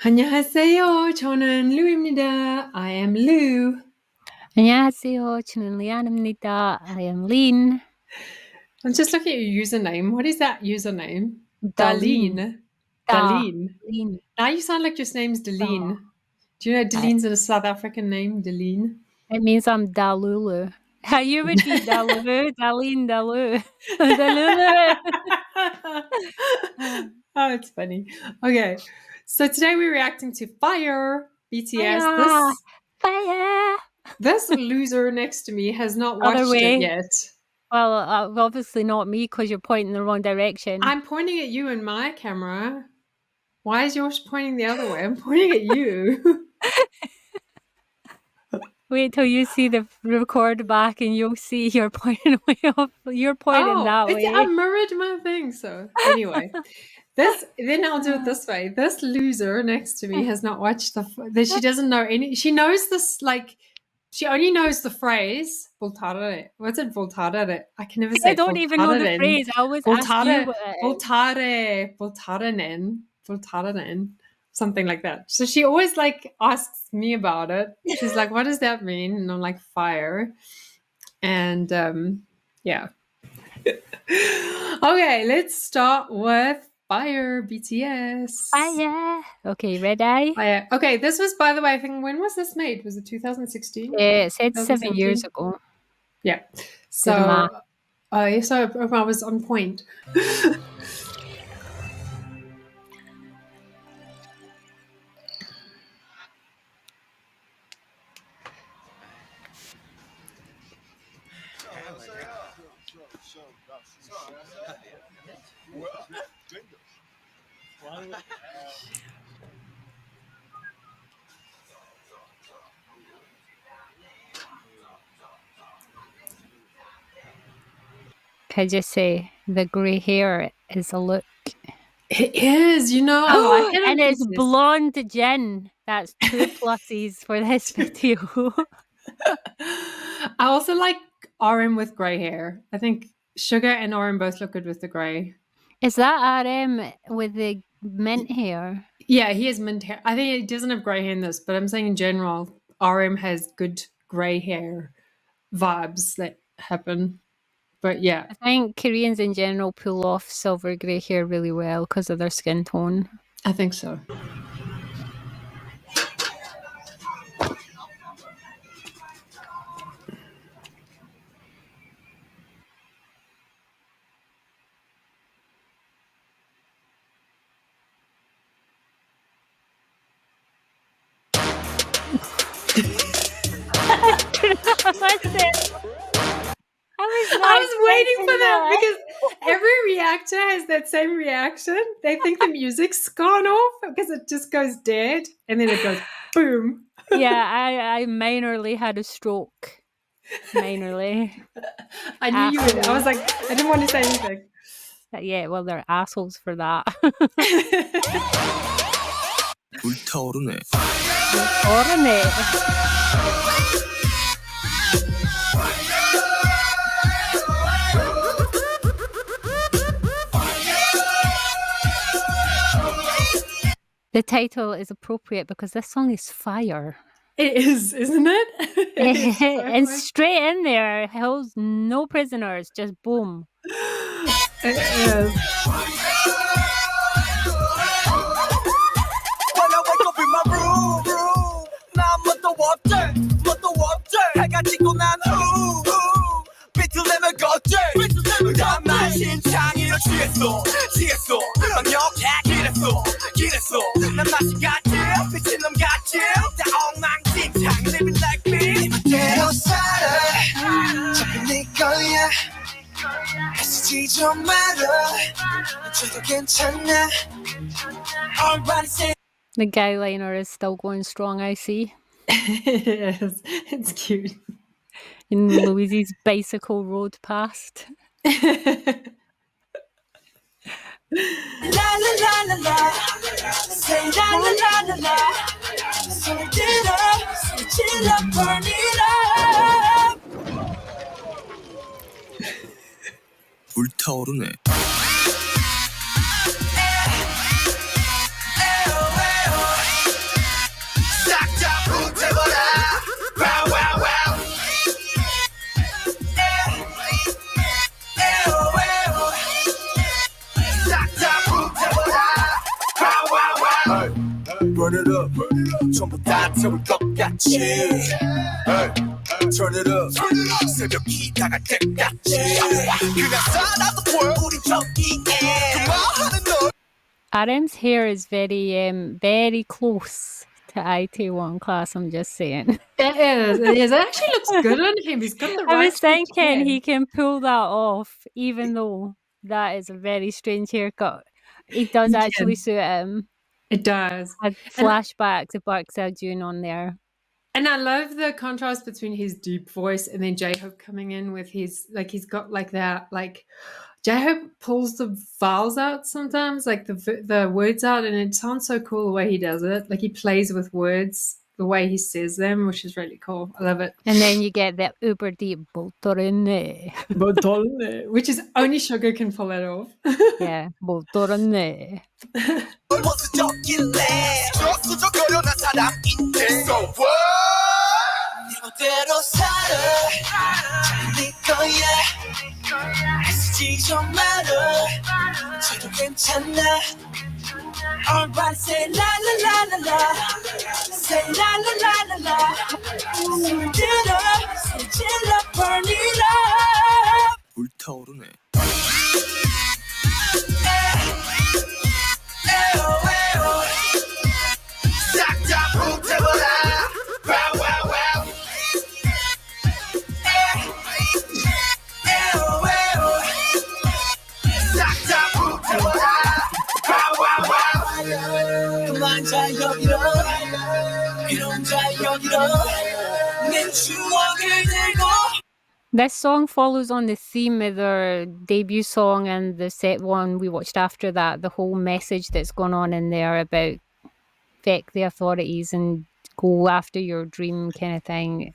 안녕하세요. 저는 루입니다. I am Lou. 안녕하세요. 저는 리안입니다. I am Lin. I'm just looking at your username. What is that username? Darlene. Darlene. Darlene. Now you sound like your name's Darlene. Do you know Darlene's a South African name? Darlene. It means I'm Dalulu. You would be Dalulu, Darlene, Dalu. Dalulu. Oh, it's funny. Okay. So today we're reacting to Fire, BTS. Fire. This loser next to me has not Other watched it way. yet. Well, obviously not me because you're pointing the wrong direction. I'm pointing at you in my camera. Why is yours pointing the other way? I'm pointing at you. Wait till you see the record back and you'll see you're pointing way off. You're pointing that way. I mirrored my thing. So anyway, then I'll do it this way. This loser next to me has not watched she doesn't know any. She knows this she only knows the phrase voltare. What's it? Voltare. I can never say. I don't even know the phrase. I always ask you what it is. Voltaren. Something like that. So she always asks me about it. She's like, what does that mean? And I'm like, fire. And yeah. Okay, let's start with Fire, BTS. Fire. Okay, ready? Fire. Okay, this was, by the way, I think, when was this made? Was it 2016? Yeah, it said 7 years ago. Yeah. So I was on point. Can I just say the grey hair is a look. It is, I like it. And it's blonde gin. That's 2 pluses for this video. I also like RM with grey hair. I think Sugar and RM both look good with the grey. Is that RM with the mint hair? Yeah, he has mint hair. I think he doesn't have grey hair in this, but I'm saying in general, RM has good grey hair vibes that happen. But yeah. I think Koreans in general pull off silver grey hair really well because of their skin tone. I think so. I was waiting for that because every reactor has that same reaction. They think the music's gone off because it just goes dead and then it goes boom. Yeah, I minorly had a stroke. Minorly. I knew you would. I was like, I didn't want to say anything. Yeah, well, they're assholes for that. 불타오르네. The title is appropriate because this song is fire. It is, isn't it? So and straight in there, holds no prisoners, just boom. It is. The guy liner is still going strong, I see. It is. It's cute. In Louise's bicycle rode past. La la la la la, say la la la la la, switch it up, burn it up. 불타오르네. Burn it up, 전부 다 태울 것 같이. Hey, turn it up, 새벽이 다갈 때까지. 그냥 살아도 보여 우리 저기에. 그만하는 너. RM's hair is very close to IT1 class, I'm just saying. It is. It is. It actually looks good on him. He's got the right I was stretch thinking hair. he can pull that off, even though that is a very strange haircut. It does He actually can. suit him. It does. Had flashbacks of Park Seo-joon on there. And I love the contrast between his deep voice and then J-Hope coming in with his, like, he's got like that, like, J-Hope pulls the vowels out sometimes, like the words out, and it sounds so cool the way he does it. Like, he plays with words, the way he says them, which is really cool. I love it. And then you get that uber deep 불타오르네. Which is only Sugar can pull that off. Yeah, 불타오르네. So what? 이대로 살아 네 거야 쓰지 좀 말아 저도 괜찮아 Everybody say la la la la la say la la la la la 숨을 들어 손 질러 burn it up 불타오르네 싹다 불태워라 wow wow wow This song follows on the theme of their debut song and the set one we watched after that, the whole message that's gone on in there about feck the authorities and go after your dream kind of thing.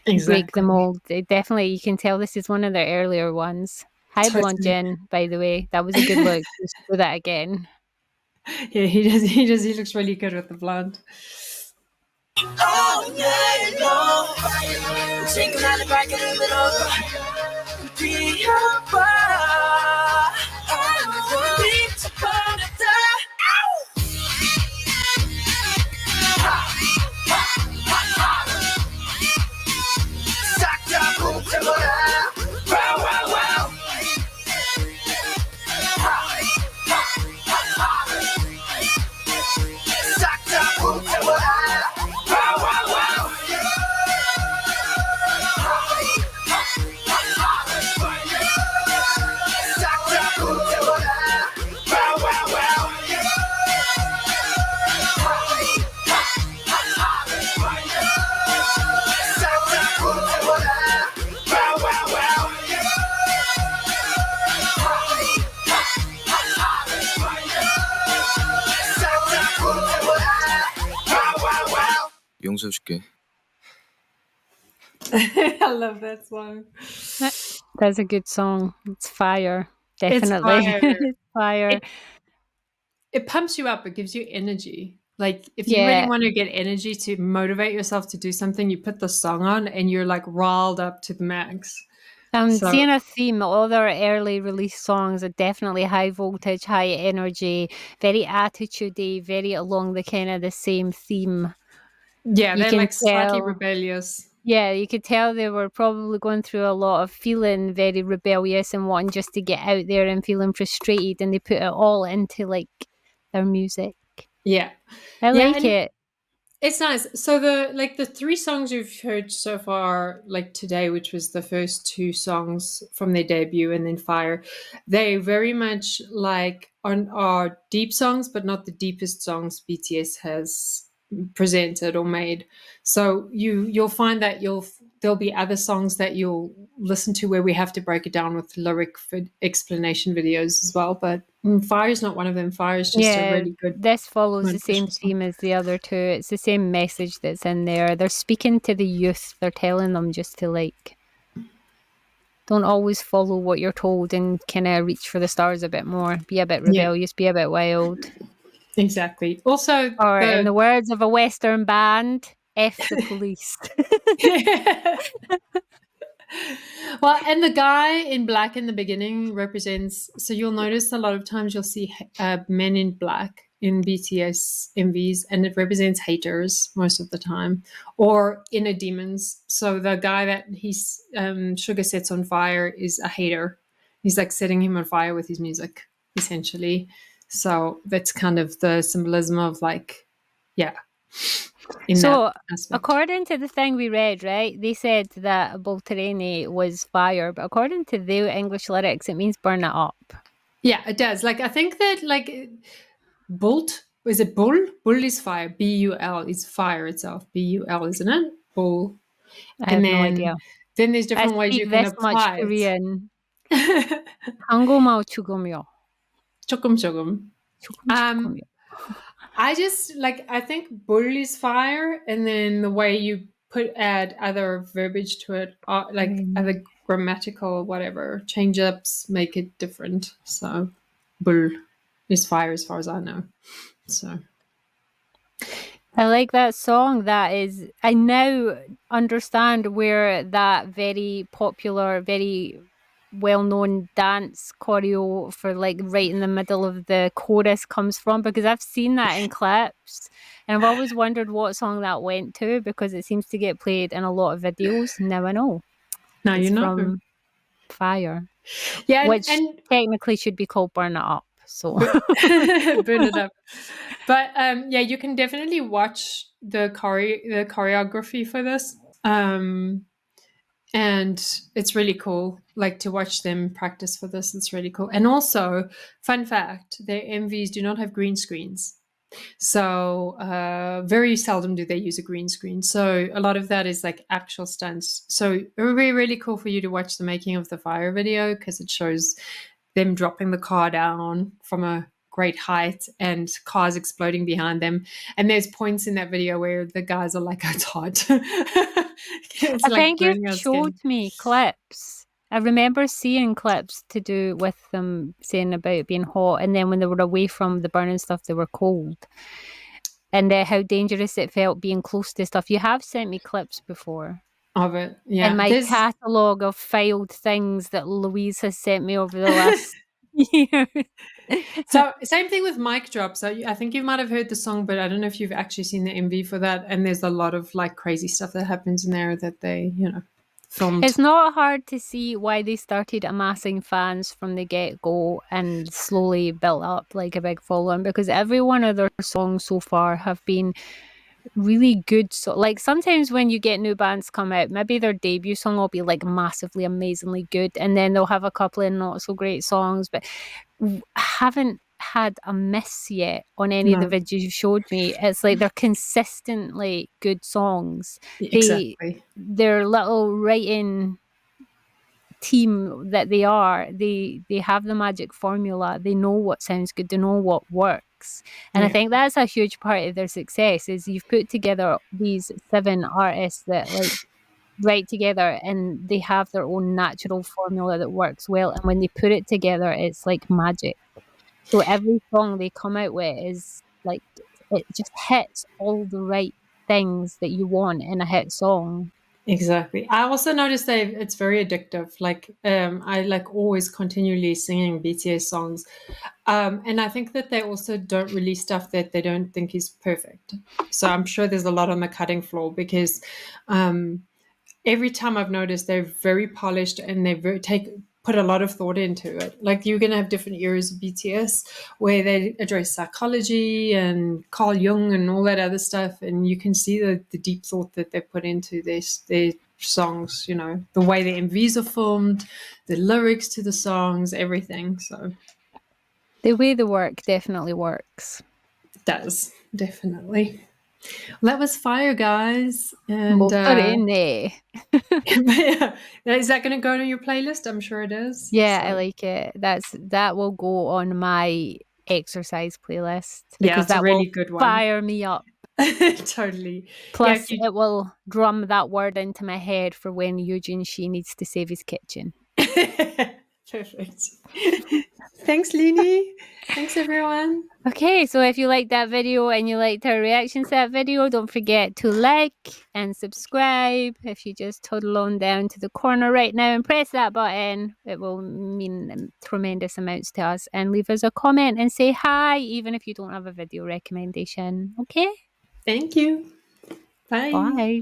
Exactly. Break the mold. Definitely, you can tell this is one of their earlier ones. Hi, Blonde Totally. Jen, by the way. That was a good look. Just do that again. Yeah, he does. He looks really good with the blonde. All night long, thinking on the back of the middle. Be a bar, need to burn it down. Suck the boom to the wow, wow, wow. Suck the boom to the wow, wow, wow. Suck the boom to the wow, wow, wow. Suck the boom to the wow, wow, wow. Suck the boom to the wow, wow, wow. 용서해줄게. I love that song. That's a good song. It's fire. It's Definitely. fire. It's fire. It pumps you up. It gives you energy. Like, if you really Yeah. want to get energy to motivate yourself to do something, you put the song on and you're like riled up to the max. I'm So- seeing a theme. All their early release songs are definitely high voltage, high energy, very attitude-y, very along the kind of the same theme. Yeah, You they're can like slightly tell. rebellious. Yeah, you could tell they were probably going through a lot of feeling very rebellious and wanting just to get out there and feeling frustrated, and they put it all into like their music. Yeah. I Yeah, like and it. It's nice. So the 3 songs you've heard so far, like today, which was the first 2 songs from their debut, and then Fire, they very much like are deep songs, but not the deepest songs BTS has presented or made. So you'll find that there'll be other songs that you'll listen to where we have to break it down with lyric explanation videos as well. But Fire is not one of them. Fire is just a really good. This follows the same motivational song. theme as the other 2. It's the same message that's in there. They're speaking to the youth. They're telling them just to like, don't always follow what you're told and kind of reach for the stars a bit more. Be a bit rebellious. Be a bit wild. Exactly. Also, Or in the words of a Western band, F the police. well, and the guy in black in the beginning represents. So you'll notice a lot of times you'll see men in black in BTS MVs, and it represents haters most of the time, or inner demons. So the guy that he's Sugar sets on fire is a hater. He's like setting him on fire with his music, essentially. So that's kind of the symbolism of like, yeah. So, according to the thing we read, right, they said that Bultarini was fire, but according to the English lyrics, it means burn it up. Yeah, it does. Like, I think that, like, Bult, is it bull? Bull is fire. B-U-L is fire itself. B-U-L, isn't it? Bull. I have no idea. Then there's I different ways you speak can this much apply it. Korean. 한국말 죽음이요. 조금. 죽음이요. I just like, I think bull is fire, and then the way you add other verbiage to it, like other grammatical whatever change ups make it different. So bull is fire as far as I know. So I like that song. I now understand where that very popular, very well-known dance choreo for like right in the middle of the chorus comes from, because I've seen that in clips and I've always wondered what song that went to, because it seems to get played in a lot of videos. Now I know. Now it's you know. From Fire. Yeah, which technically should be called Burn It Up. So burn it up. But yeah, you can definitely watch the choreography for this. And it's really cool, like, to watch them practice for this. It's really cool. And also, fun fact, their MVs do not have green screens. So very seldom do they use a green screen. So a lot of that is like actual stunts. So it would be really cool for you to watch the making of the Fire video, because it shows them dropping the car down from a great height and cars exploding behind them. And there's points in that video where the guys are like, it's hot. I think you showed me clips. I remember seeing clips to do with them saying about it being hot, and then when they were away from the burning stuff, they were cold. And how dangerous it felt being close to stuff. You have sent me clips before. Of it, yeah. And my catalogue of filed things that Louise has sent me over the last year. So same thing with Mic Drop. So I think you might have heard the song, but I don't know if you've actually seen the MV for that. And there's a lot of like crazy stuff that happens in there that they, filmed. It's not hard to see why they started amassing fans from the get-go and slowly built up like a big following, because every one of their songs so far have been really good. So like sometimes when you get new bands come out, maybe their debut song will be like massively amazingly good, and then they'll have a couple of not so great songs, but I haven't had a miss yet on any of the videos you showed me. It's like they're consistently good songs. Exactly. Their little writing team that they are, they have the magic formula. They know what sounds good, they know what works. And I think that's a huge part of their success, is you've put together these 7 artists that like write together and they have their own natural formula that works well, and when they put it together it's like magic. So every song they come out with is like, it just hits all the right things that you want in a hit song. Exactly. I also noticed that it's very addictive. Like I like always continually singing BTS songs. And I think that they also don't release stuff that they don't think is perfect. So I'm sure there's a lot on the cutting floor, because every time I've noticed they're very polished and they put a lot of thought into it. Like you're going to have different eras of BTS where they address psychology and Carl Jung and all that other stuff. And you can see the deep thought that they put into their songs, the way the MVs are filmed, the lyrics to the songs, everything. So the way they work definitely works. It does, definitely. Well, that was Fire, guys. And Bultao르네. Is that going to go on your playlist? I'm sure it is. Yeah, so. I like it. That will go on my exercise playlist, because that really good one. Fire me up. Totally. Plus, it will drum that word into my head for when Eugene Shi needs to save his kitchen. Perfect. Thanks, Lini. Thanks, everyone. Okay, so if you liked that video and you liked our reaction to that video, don't forget to like and subscribe. If you just toddle on down to the corner right now and press that button, it will mean tremendous amounts to us. And leave us a comment and say hi, even if you don't have a video recommendation. Okay? Thank you. Bye. Bye.